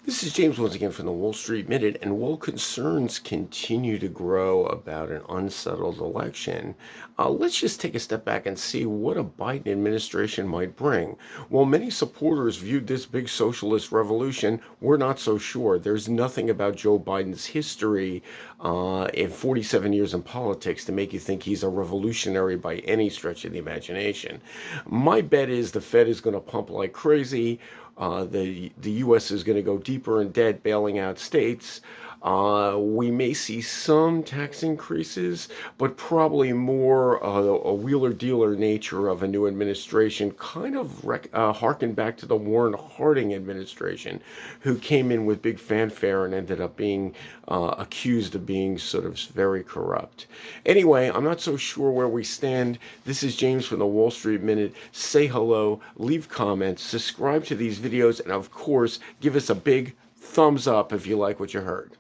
This is James once again from the Wall Street Minute, and while concerns continue to grow about an unsettled election, let's just take a step back and see what a Biden administration might bring. While many supporters viewed this big socialist revolution, we're not so sure. There's nothing about Joe Biden's history in 47 years in politics to make you think he's a revolutionary by any stretch of the imagination. My bet is the Fed is going to pump like crazy. The U.S. is going to go deeper in debt, bailing out states. We may see some tax increases, but probably more a wheeler-dealer nature of a new administration, kind of harken back to the Warren Harding administration, who came in with big fanfare and ended up being accused of being sort of very corrupt. Anyway, I'm not so sure where we stand. This is James from the Wall Street Minute. Say hello, leave comments, subscribe to these videos, and of course, give us a big thumbs up if you like what you heard.